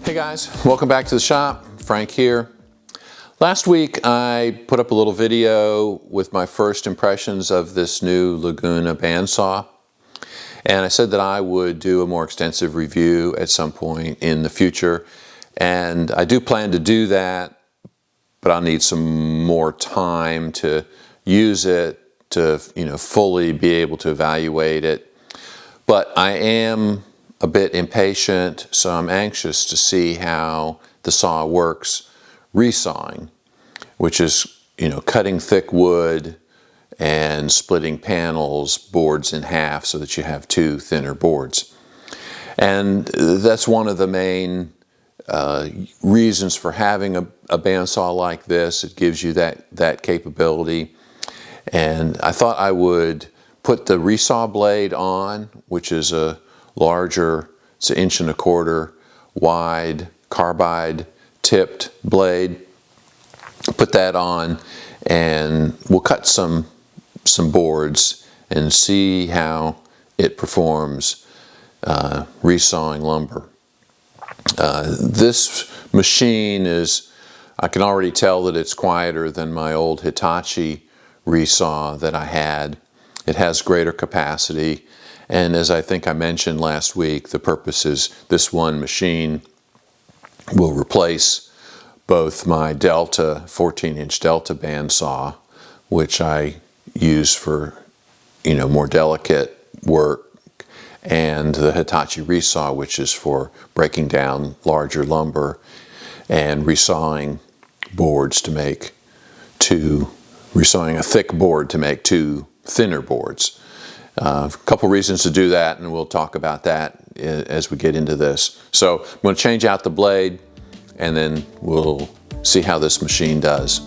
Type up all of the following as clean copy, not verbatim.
Hey guys, welcome back to the shop. Frank here. Last week I put up a little video with my first impressions of this new Laguna bandsaw, and I said that I would do a more extensive review at some point in the future, and I do plan to do that, but I'll need some more time to use it to fully be able to evaluate it. But I am a bit impatient, so I'm anxious to see how the saw works resawing, which is cutting thick wood and splitting panels, boards in half so that you have two thinner boards. And that's one of the main reasons for having a bandsaw like this. It gives you that capability. And I thought I would put the resaw blade on, which is a larger, it's 1.25 inch wide carbide tipped blade. Put that on and we'll cut some boards and see how it performs resawing lumber. This machine is, I can already tell that it's quieter than my old Hitachi resaw that I had. It has greater capacity, and as I think I mentioned last week, the purpose is this one machine will replace both my Delta 14-inch Delta bandsaw, which I use for more delicate work, and the Hitachi resaw, which is for breaking down larger lumber and resawing boards to make resawing a thick board to make two thinner boards. A couple reasons to do that, and we'll talk about that as we get into this. So I'm going to change out the blade, and then we'll see how this machine does.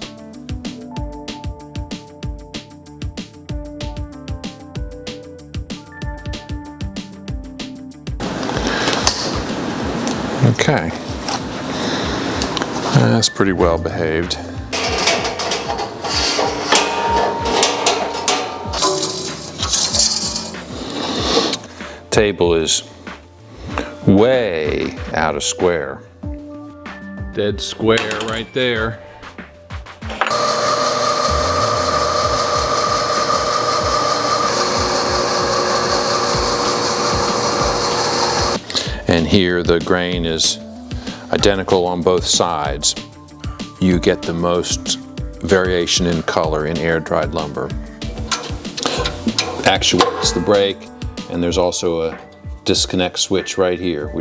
Okay, that's pretty well behaved. Table is way out of square. Dead square right there. And here the grain is identical on both sides. You get the most variation in color in air-dried lumber. Actuates the brake, and there's also a disconnect switch right here.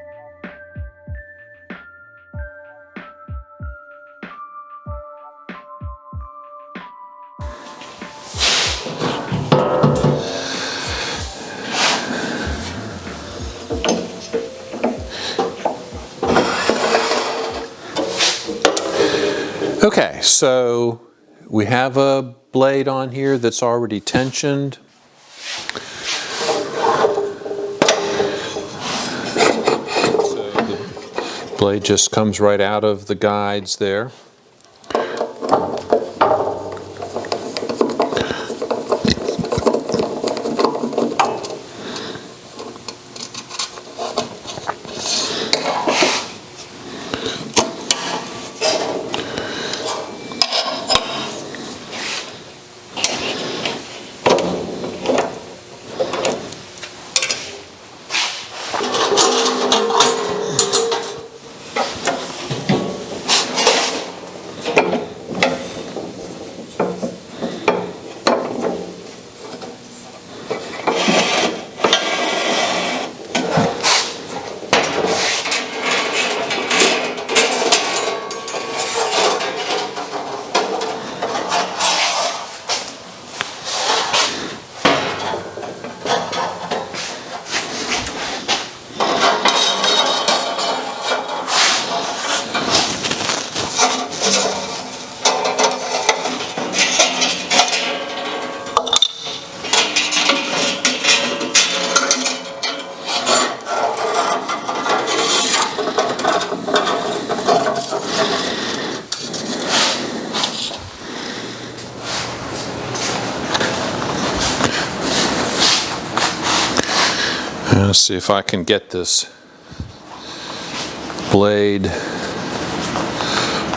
Okay, so we have a blade on here that's already tensioned. So the blade just comes right out of the guides there. Let's see if I can get this blade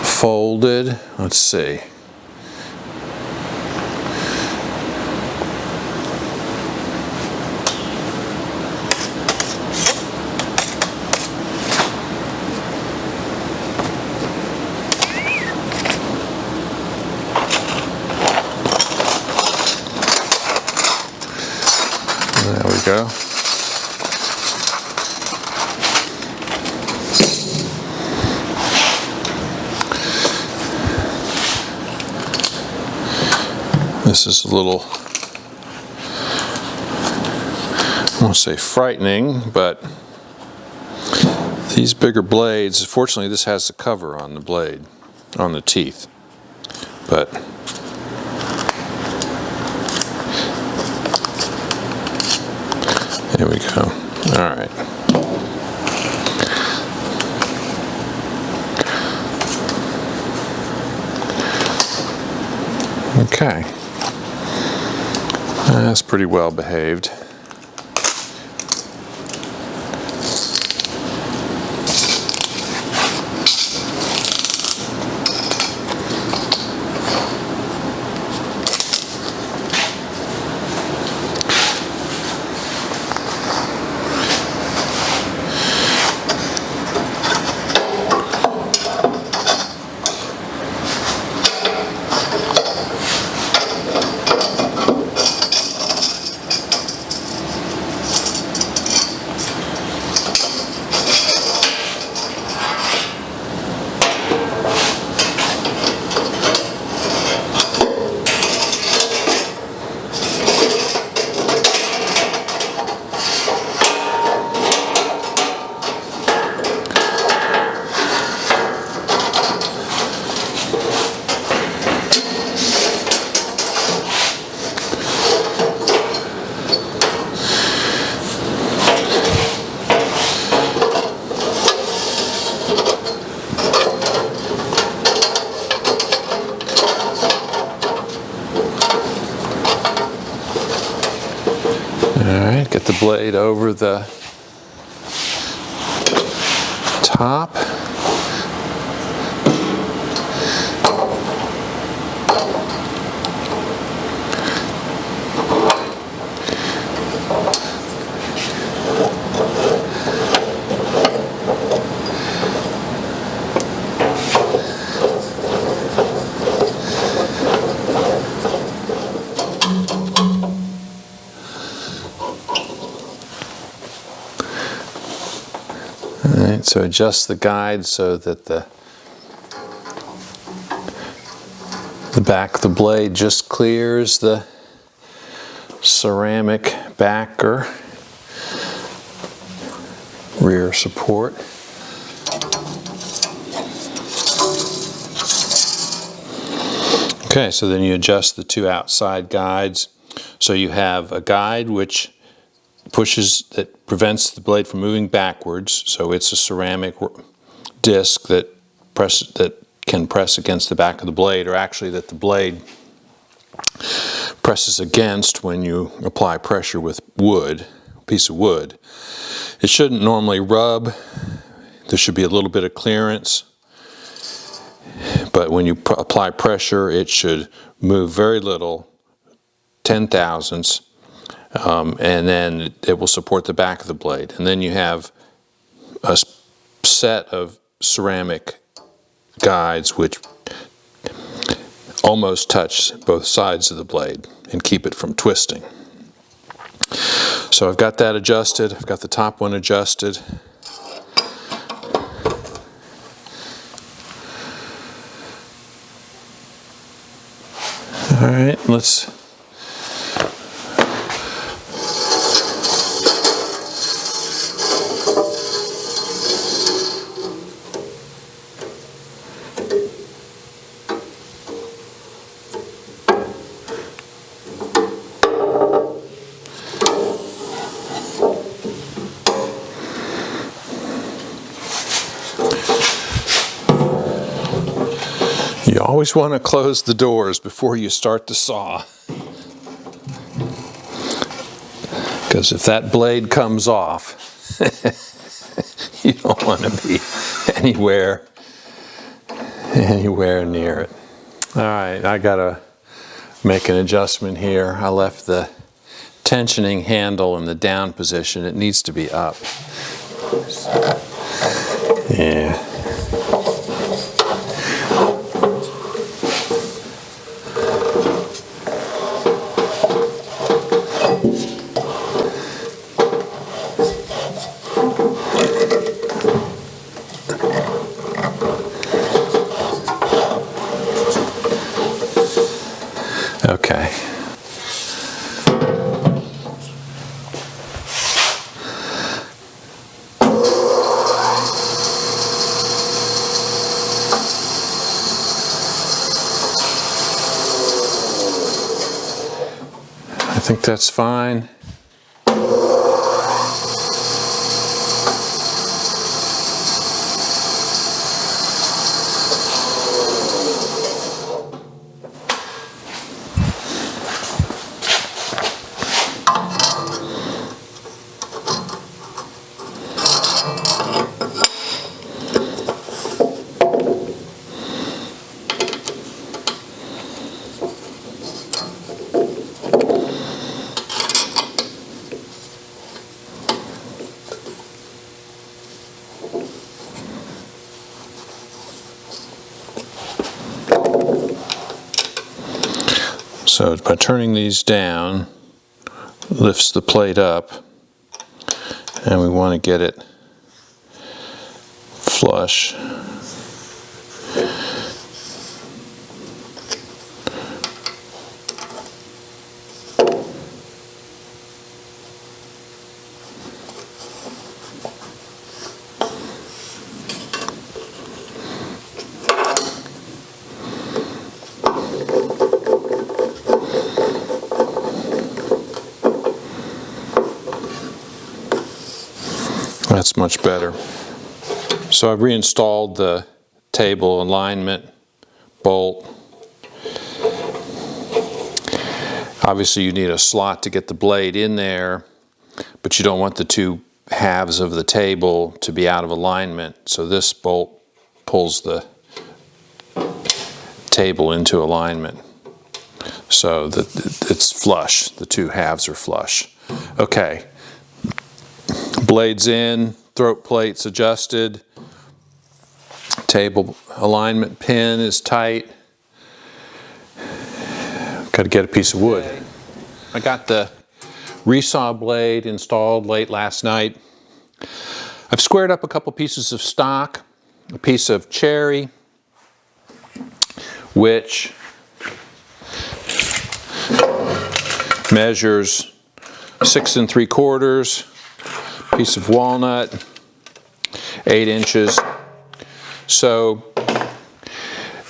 folded. Let's see. There we go. This is a little, I won't say frightening, but these bigger blades, fortunately this has the cover on the blade, on the teeth, but there we go. All right. Okay. That's pretty well behaved. Alright, get the blade over the top. Alright, so adjust the guide so that the back of the blade just clears the ceramic backer rear support. Okay, so then you adjust the two outside guides. So you have a guide which that prevents the blade from moving backwards. So it's a ceramic disc that can press against the back of the blade, or actually that the blade presses against when you apply pressure with wood, a piece of wood. It shouldn't normally rub. There should be a little bit of clearance. But when you apply pressure, it should move very little, 10 thousandths, and then it will support the back of the blade. And then you have a set of ceramic guides which almost touch both sides of the blade and keep it from twisting. So I've got that adjusted. I've got the top one adjusted. All right, let's You always want to close the doors before you start to saw, because if that blade comes off, You don't want to be anywhere near it. All right, I gotta make an adjustment here. I left the tensioning handle in the down position. It needs to be up. Yeah. Okay. I think that's fine. So by turning these down, lifts the plate up, and we want to get it flush. That's much better. So I've reinstalled the table alignment bolt. Obviously you need a slot to get the blade in there, but you don't want the two halves of the table to be out of alignment. So this bolt pulls the table into alignment so that it's flush. The two halves are flush. Okay. Blades in, throat plates adjusted, table alignment pin is tight. Got to get a piece of wood. I got the resaw blade installed late last night. I've squared up a couple pieces of stock, a piece of cherry, which measures 6 3/4. Piece of walnut, 8 inches. So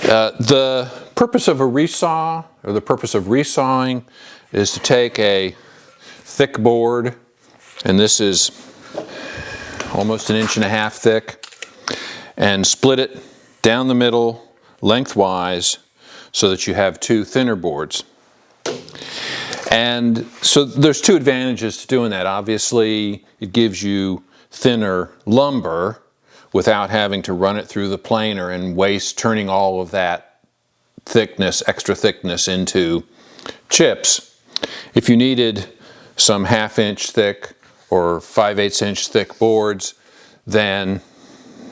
the purpose of a resaw, or the purpose of resawing, is to take a thick board, and this is almost 1.5 inches thick, and split it down the middle lengthwise so that you have two thinner boards. And so there's two advantages to doing that. Obviously, it gives you thinner lumber without having to run it through the planer and waste turning all of that thickness, extra thickness, into chips. If you needed some 1/2 inch thick or 5/8 inch thick boards, then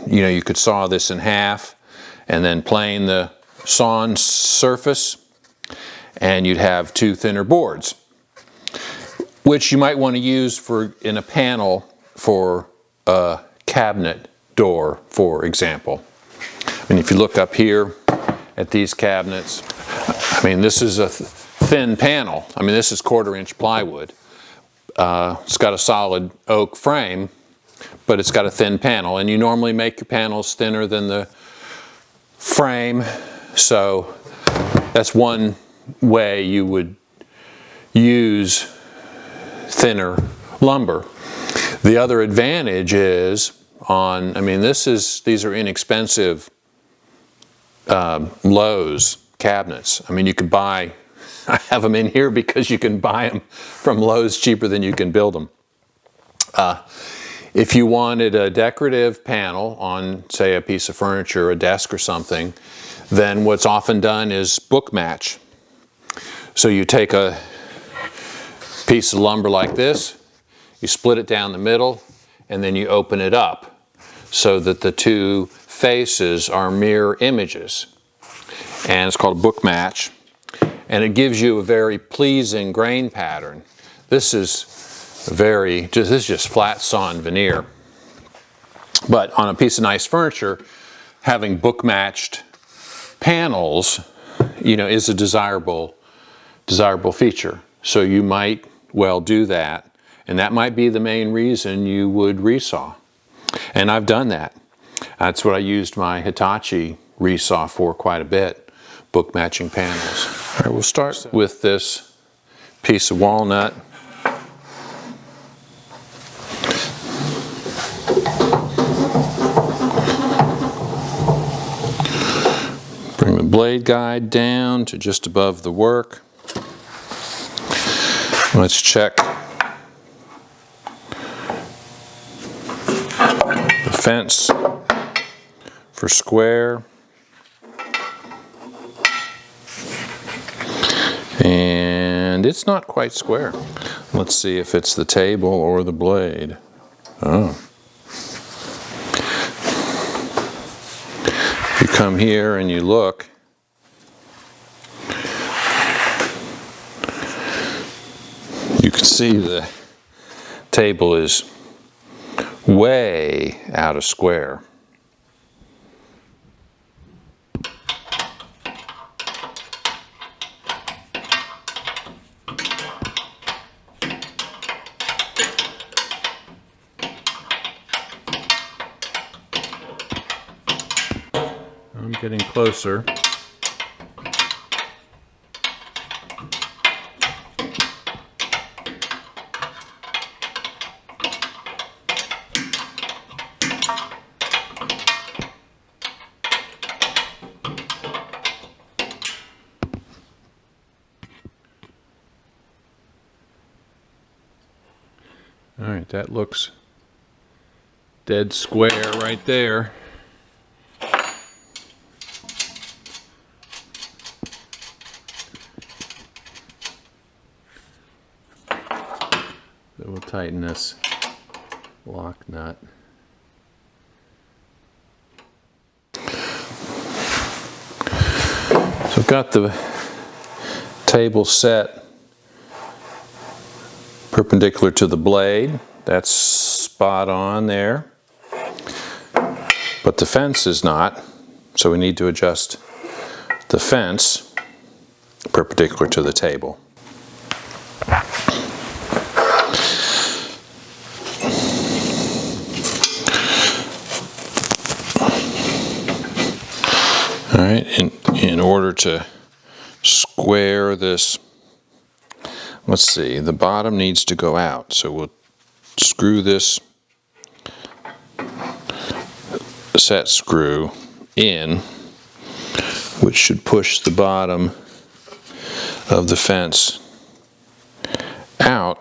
you could saw this in half and then plane the sawn surface, and you'd have two thinner boards, which you might want to use in a panel for a cabinet door, for example. I mean, if you look up here at these cabinets, I mean, this is a thin panel. I mean, this is 1/4 inch plywood. It's got a solid oak frame, but it's got a thin panel, and you normally make your panels thinner than the frame, so that's one way you would use thinner lumber. The other advantage is these are inexpensive Lowe's cabinets. I mean, you could buy, I have them in here because you can buy them from Lowe's cheaper than you can build them. If you wanted a decorative panel on, say, a piece of furniture, a desk or something, then what's often done is book match. So you take a piece of lumber like this, you split it down the middle, and then you open it up so that the two faces are mirror images. And it's called a book match. And it gives you a very pleasing grain pattern. This is just flat sawn veneer. But on a piece of nice furniture, having book matched panels, is a desirable feature. So you might well do that, and that might be the main reason you would resaw. And I've done that. That's what I used my Hitachi resaw for quite a bit, book matching panels. All right, we'll start with this piece of walnut. Bring the blade guide down to just above the work. Let's check the fence for square. And it's not quite square. Let's see if it's the table or the blade. Oh. You come here and you look. You can see the table is way out of square. I'm getting closer. All right, that looks dead square right there. So we'll tighten this lock nut. So I've got the table set perpendicular to the blade. That's spot on there. But the fence is not, so we need to adjust the fence perpendicular to the table. All right, in order to square this, let's see, the bottom needs to go out, so we'll screw this set screw in, which should push the bottom of the fence out.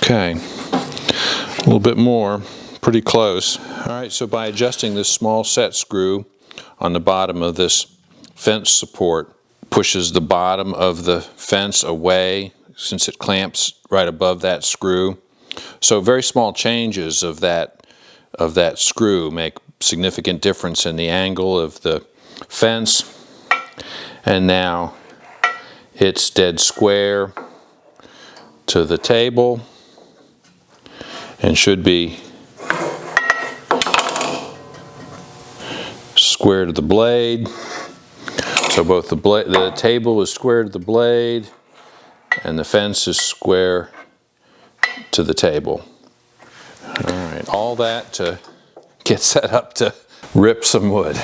Okay, a little bit more, pretty close. All right, so by adjusting this small set screw on the bottom of this fence support, pushes the bottom of the fence away since it clamps right above that screw. So very small changes of that screw make significant difference in the angle of the fence. And now it's dead square to the table and should be square to the blade. So both the table is square to the blade and the fence is square to the table. All right, all that to get set up to rip some wood.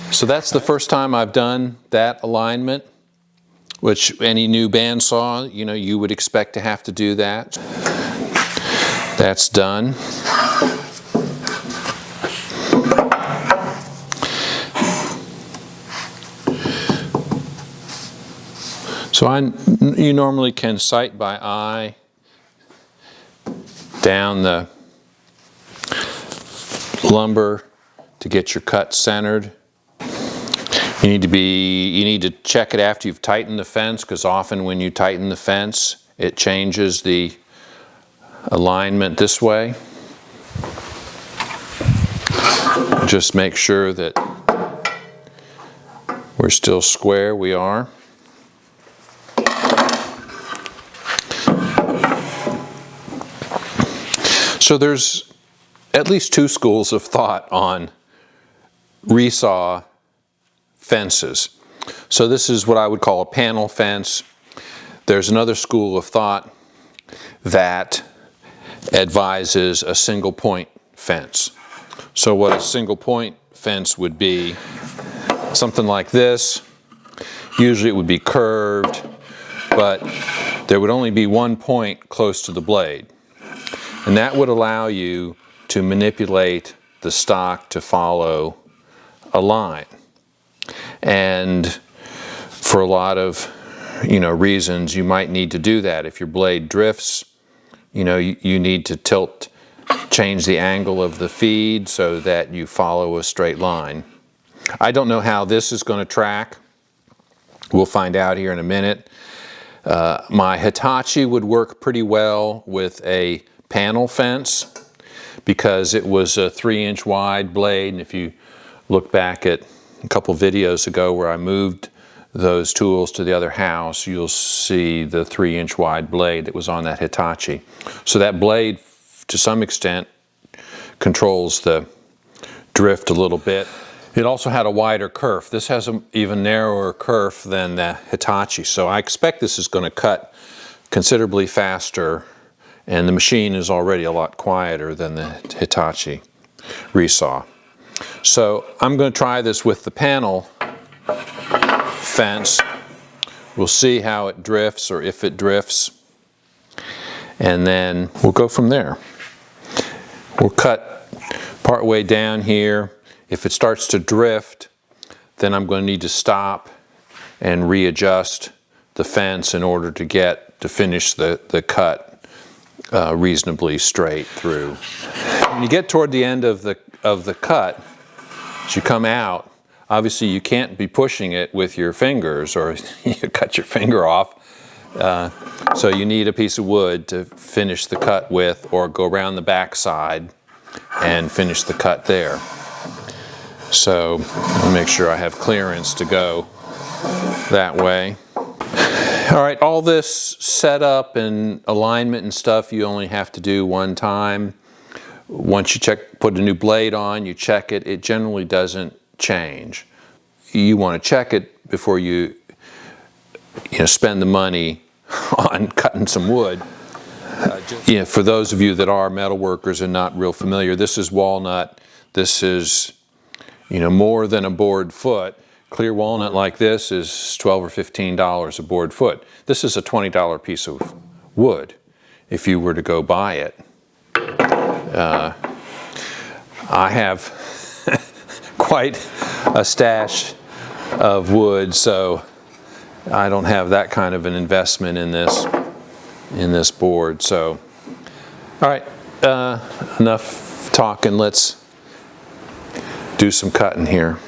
So that's the first time I've done that alignment which any new bandsaw, you would expect to have to do that. That's done. So you normally can sight by eye down the lumber to get your cut centered. You need to check it after you've tightened the fence, because often when you tighten the fence, it changes the alignment this way. Just make sure that we're still square. We are. So there's at least two schools of thought on resaw fences. So this is what I would call a panel fence. There's another school of thought that advises a single point fence. So what a single point fence would be, something like this. Usually it would be curved, but there would only be one point close to the blade. And that would allow you to manipulate the stock to follow a line. And for a lot of reasons, you might need to do that. If your blade drifts, you need to change the angle of the feed so that you follow a straight line. I don't know how this is going to track. We'll find out here in a minute. My Hitachi would work pretty well with a panel fence because it was a 3-inch wide blade. And if you look back at a couple videos ago where I moved those tools to the other house, you'll see the 3-inch wide blade that was on that Hitachi. So that blade, to some extent, controls the drift a little bit. It also had a wider kerf. This has an even narrower kerf than the Hitachi. So I expect this is going to cut considerably faster, and the machine is already a lot quieter than the Hitachi resaw. So I'm going to try this with the panel fence. We'll see how it drifts, or if it drifts, and then we'll go from there. We'll cut part way down here. If it starts to drift, then I'm going to need to stop and readjust the fence in order to finish the cut reasonably straight through. When you get toward the end of the cut, as you come out, obviously you can't be pushing it with your fingers, or you cut your finger off. So you need a piece of wood to finish the cut with, or go around the back side and finish the cut there. So I'll make sure I have clearance to go that way. All right, all this setup and alignment and stuff you only have to do one time. Once you put a new blade on, you check it, it generally doesn't change. You want to check it before you spend the money on cutting some wood. For those of you that are metal workers and not real familiar, this is walnut. This is more than a board foot. Clear walnut like this is $12 or $15 a board foot. This is a $20 piece of wood if you were to go buy it. I have quite a stash of wood, so I don't have that kind of an investment in this board. So, all right, enough talking. Let's do some cutting here.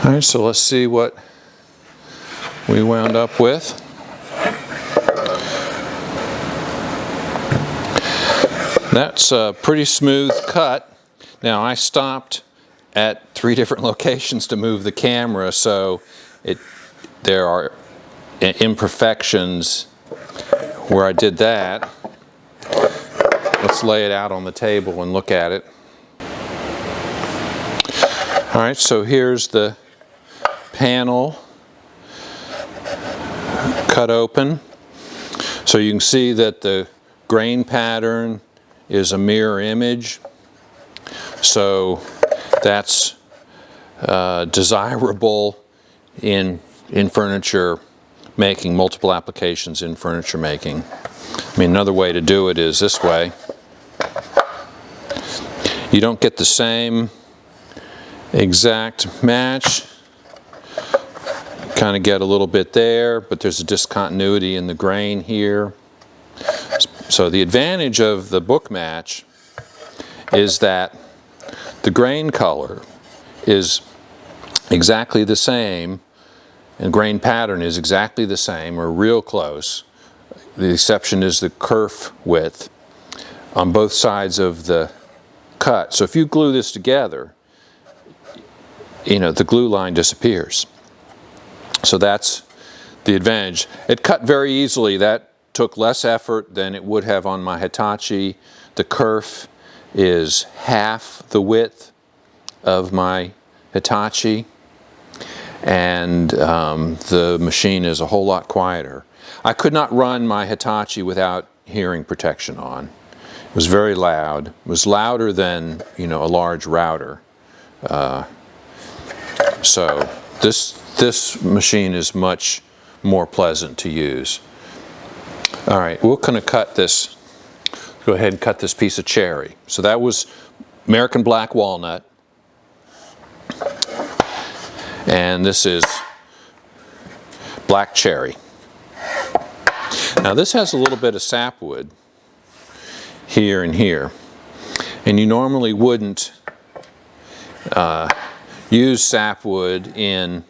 All right, so let's see what we wound up with. That's a pretty smooth cut. Now I stopped at 3 different locations to move the camera, so there are imperfections where I did that. Let's lay it out on the table and look at it. All right, so here's the panel cut open. So you can see that the grain pattern is a mirror image. So that's desirable in furniture making, multiple applications in furniture making. I mean, another way to do it is this way. You don't get the same exact match. Kind of get a little bit there, but there's a discontinuity in the grain here. So the advantage of the book match is that the grain color is exactly the same and grain pattern is exactly the same or real close. The exception is the kerf width on both sides of the cut. So if you glue this together, you know, the glue line disappears. So that's the advantage. It cut very easily. That took less effort than it would have on my Hitachi. The kerf is half the width of my Hitachi, and the machine is a whole lot quieter. I could not run my Hitachi without hearing protection on. It was very loud. It was louder than, you know, a large router. So this machine is much more pleasant to use. All right, we're going to cut this. Go ahead and cut this piece of cherry. So that was American black walnut. And this is black cherry. Now this has a little bit of sapwood here and here. And you normally wouldn't use sapwood in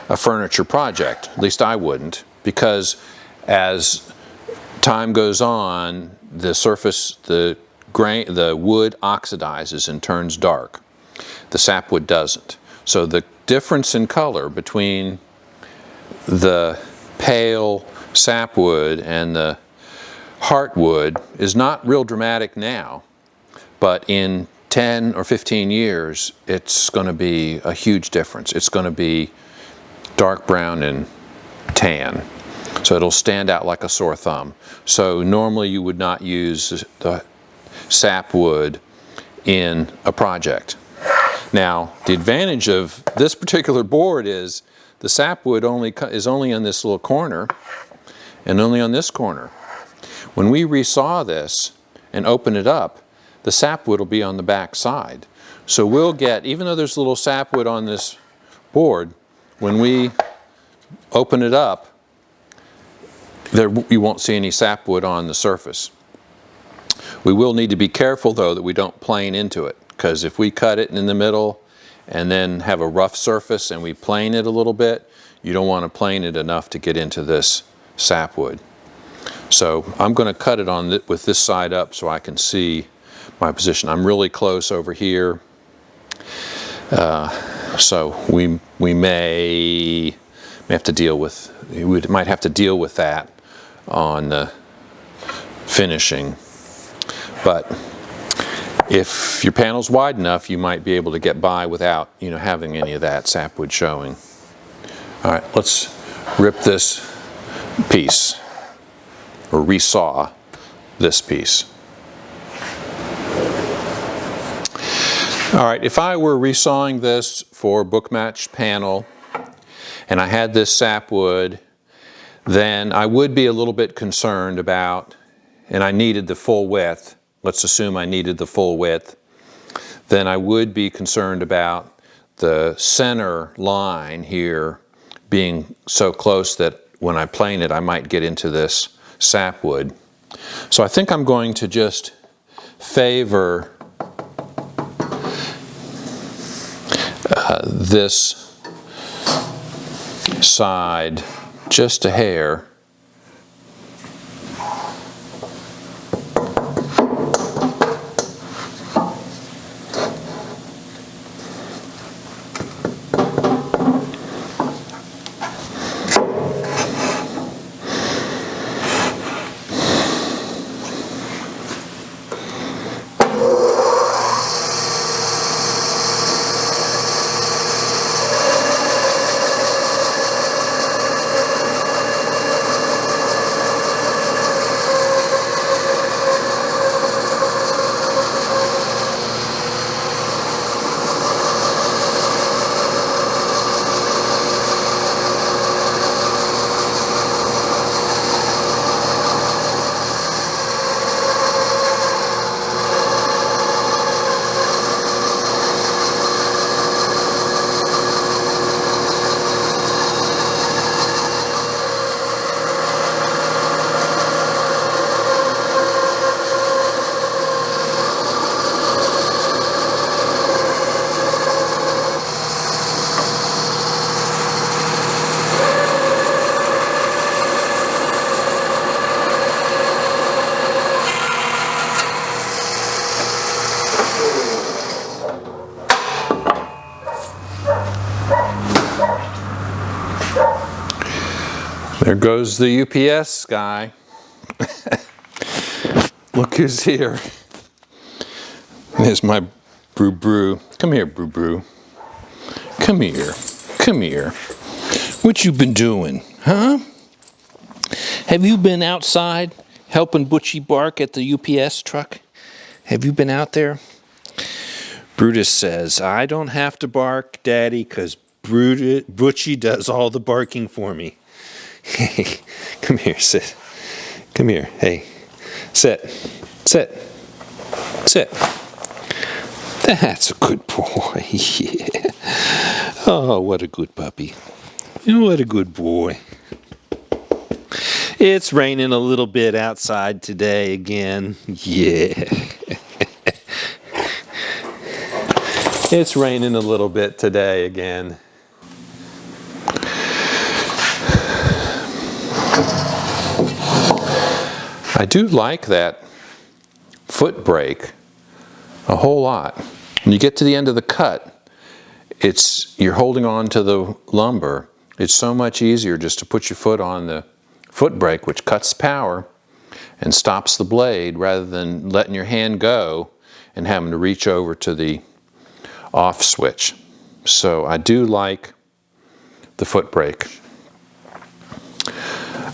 a furniture project. At least I wouldn't, because as time goes on, the surface, the wood oxidizes and turns dark. The sapwood doesn't. So the difference in color between the pale sapwood and the heartwood is not real dramatic now, but in 10 or 15 years, it's going to be a huge difference. It's going to be dark brown and tan. So it'll stand out like a sore thumb. So normally you would not use the sapwood in a project. Now, the advantage of this particular board is the sapwood is only in this little corner and only on this corner. When we resaw this and open it up, the sapwood will be on the back side. So we'll get, even though there's a little sapwood on this board, when we open it up, you won't see any sapwood on the surface. We will need to be careful though that we don't plane into it, because if we cut it in the middle and then have a rough surface and we plane it a little bit, you don't want to plane it enough to get into this sapwood. So I'm going to cut it on with this side up so I can see my position. I'm really close over here, so we may have to deal with, we might have to deal with that on the finishing. But if your panel's wide enough, you might be able to get by without, you know, having any of that sapwood showing. All right, let's rip this piece, or resaw this piece. All right, if I were resawing this for book match panel and I had this sapwood, then I would be a little bit concerned about, and I needed the full width, let's assume I needed the full width, then I would be concerned about the center line here being so close that when I plane it, I might get into this sapwood. So I think I'm going to just favor this side just a hair. There goes the UPS guy. Look who's here. There's my Brew. Come here, Brew. Come here. Come here. What you been doing, huh? Have you been outside helping Butchie bark at the UPS truck? Have you been out there? Brutus says, I don't have to bark, Daddy, because Butchie does all the barking for me. Hey, come here, sit. Come here, hey. Sit. Sit. Sit. That's a good boy. Yeah. Oh, what a good puppy. What a good boy. It's raining a little bit outside today again. Yeah. It's raining a little bit today again. I do like that foot brake a whole lot. When you get to the end of the cut, you're holding on to the lumber. It's so much easier just to put your foot on the foot brake, which cuts power and stops the blade, rather than letting your hand go and having to reach over to the off switch. So I do like the foot brake.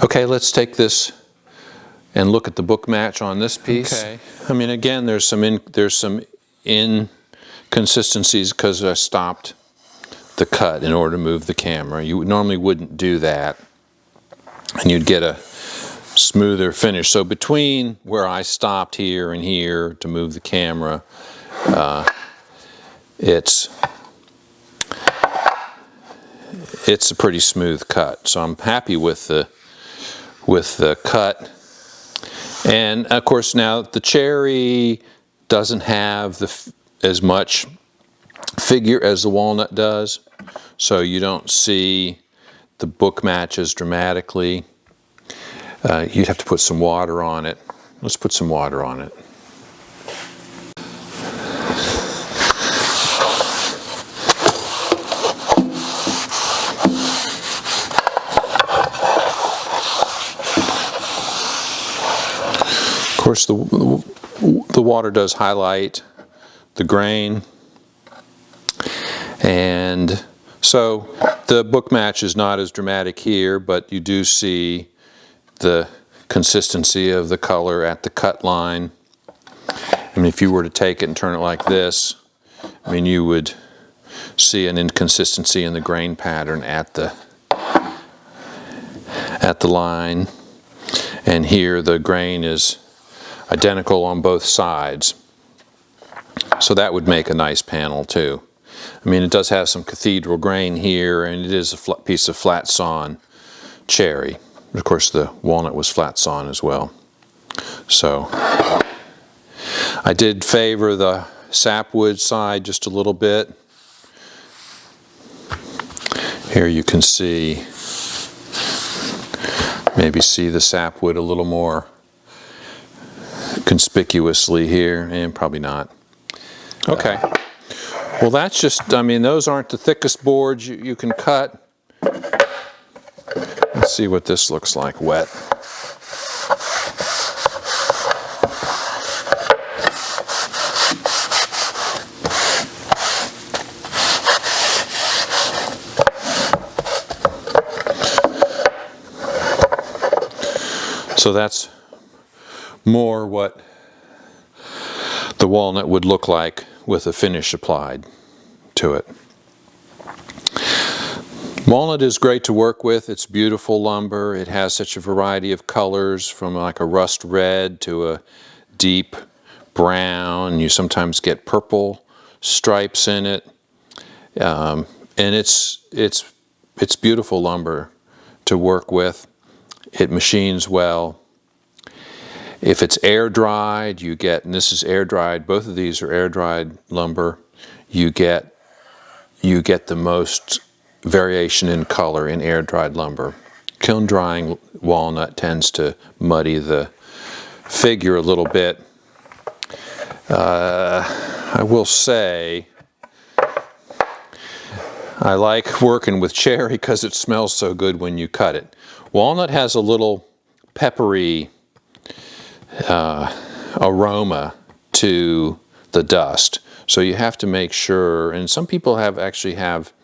Okay, let's take this and look at the book match on this piece. Okay. I mean, again, there's some inconsistencies because I stopped the cut in order to move the camera. You normally wouldn't do that, and you'd get a smoother finish. So between where I stopped here and here to move the camera, it's a pretty smooth cut. So I'm happy with the cut. And of course now the cherry doesn't have as much figure as the walnut does, so you don't see the book match as dramatically. You'd have to put some water on it. Let's put some water on it. Of course, the water does highlight the grain, and so the book match is not as dramatic here, but you do see the consistency of the color at the cut line. I mean, if you were to take it and turn it like this, I mean, you would see an inconsistency in the grain pattern at the line, and here the grain is identical on both sides. So that would make a nice panel too. I mean, it does have some cathedral grain here, and it is a piece of flat sawn cherry. Of course, the walnut was flat sawn as well. So I did favor the sapwood side just a little bit. Here you can see, maybe see the sapwood a little more conspicuously here, and probably not. Okay. Well, that's just, I mean, those aren't the thickest boards you can cut. Let's see what this looks like wet. So that's more what the walnut would look like with a finish applied to it. Walnut is great to work with. It's beautiful lumber. It has such a variety of colors, from like a rust red to a deep brown. You sometimes get purple stripes in it, and it's beautiful lumber to work with. It machines well. If it's air dried, you get, and this is air dried, both of these are air dried lumber, you get the most variation in color in air dried lumber. Kiln drying walnut tends to muddy the figure a little bit. I will say I like working with cherry because it smells so good when you cut it. Walnut has a little peppery aroma to the dust, so you have to make sure, and some people actually have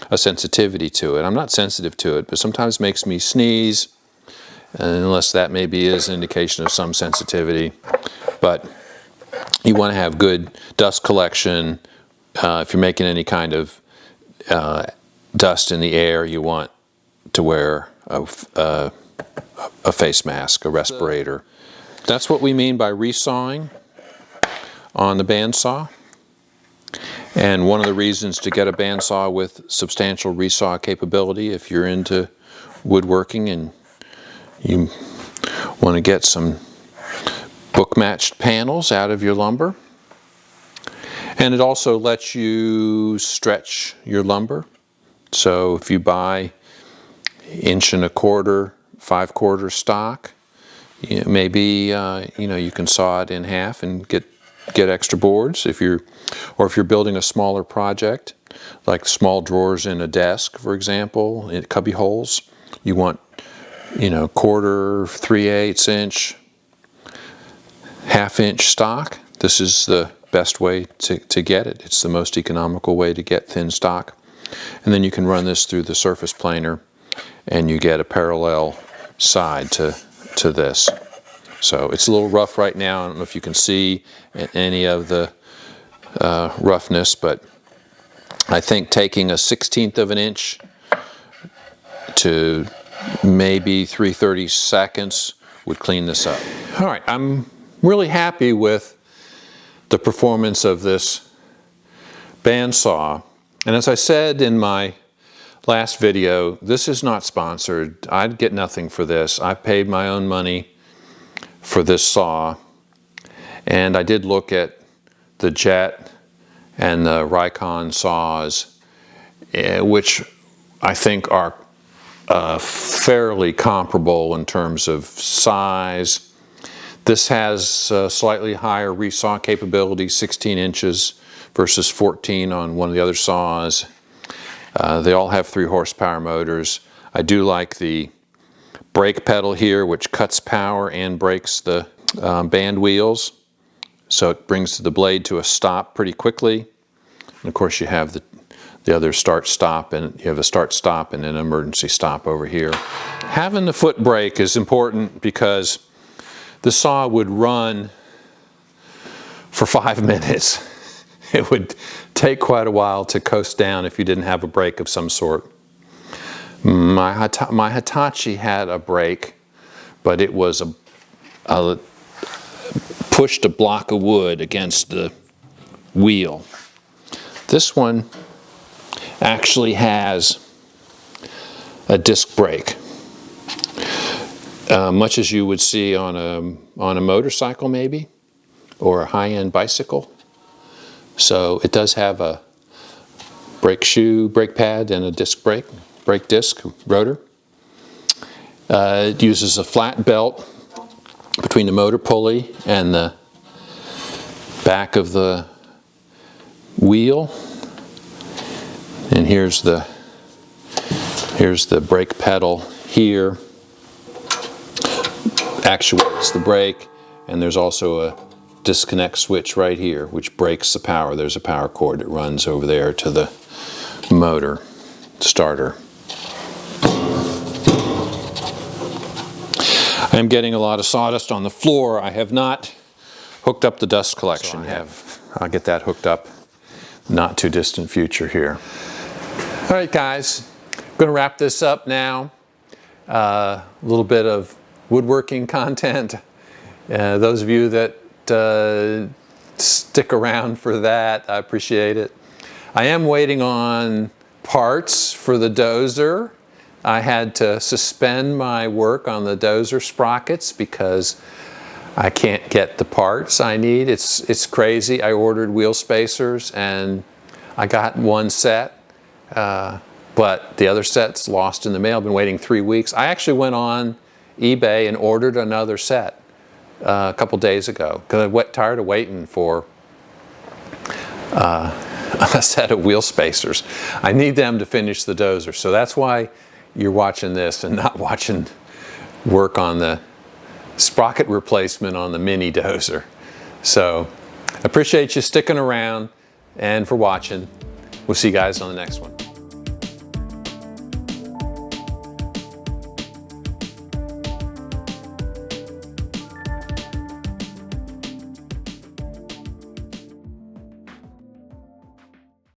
a sensitivity to it. I'm not sensitive to it, but sometimes it makes me sneeze, unless that maybe is an indication of some sensitivity. But you want to have good dust collection. If you're making any kind of dust in the air, you want to wear a face mask, a respirator. That's what we mean by resawing on the bandsaw. And one of the reasons to get a bandsaw with substantial resaw capability, if you're into woodworking and you want to get some book-matched panels out of your lumber. And it also lets you stretch your lumber. So if you buy 1¼ inch, 5/4 stock, maybe you can saw it in half and get extra boards. If you're building a smaller project, like small drawers in a desk, for example, in cubby holes, you want 1/4, 3/8 inch, 1/2 inch stock. This is the best way to get it. It's the most economical way to get thin stock. And then you can run this through the surface planer and you get a parallel side to this. So it's a little rough right now. I don't know if you can see any of the roughness, but I think taking a 1/16 of an inch to maybe 3/32 would clean this up. All right, I'm really happy with the performance of this bandsaw. And as I said in my last video, this is not sponsored. I'd get nothing for this. I paid my own money for this saw. And I did look at the Jet and the Rikon saws, which I think are fairly comparable in terms of size. This has slightly higher resaw capability, 16 inches versus 14 on one of the other saws. They all have 3 horsepower motors. I do like the brake pedal here, which cuts power and brakes the band wheels. So it brings the blade to a stop pretty quickly. And of course you have the other start-stop, and you have a start-stop and an emergency stop over here. Having the foot brake is important because the saw would run for 5 minutes. It would take quite a while to coast down if you didn't have a brake of some sort. My Hitachi had a brake, but it was pushed a block of wood against the wheel. This one actually has a disc brake, much as you would see on a motorcycle maybe, or a high-end bicycle. So it does have a brake shoe, brake pad, and a disc brake. brake disc rotor. It uses a flat belt between the motor pulley and the back of the wheel. And here's the brake pedal here. Actuates the brake, and there's also a disconnect switch right here which breaks the power. There's a power cord that runs over there to the motor starter. I'm getting a lot of sawdust on the floor. I have not hooked up the dust collection. I'll get that hooked up not too distant future here. All right, guys, I'm going to wrap this up now. A little bit of woodworking content. Those of you that stick around for that, I appreciate it. I am waiting on parts for the dozer. I had to suspend my work on the dozer sprockets because I can't get the parts I need. It's crazy. I ordered wheel spacers and I got one set, but the other set's lost in the mail. I've been waiting 3 weeks. I actually went on eBay and ordered another set a couple days ago because I got tired of waiting for a set of wheel spacers. I need them to finish the dozer, so that's why you're watching this and not watching work on the sprocket replacement on the mini dozer. So I appreciate you sticking around and for watching. We'll see you guys on the next one.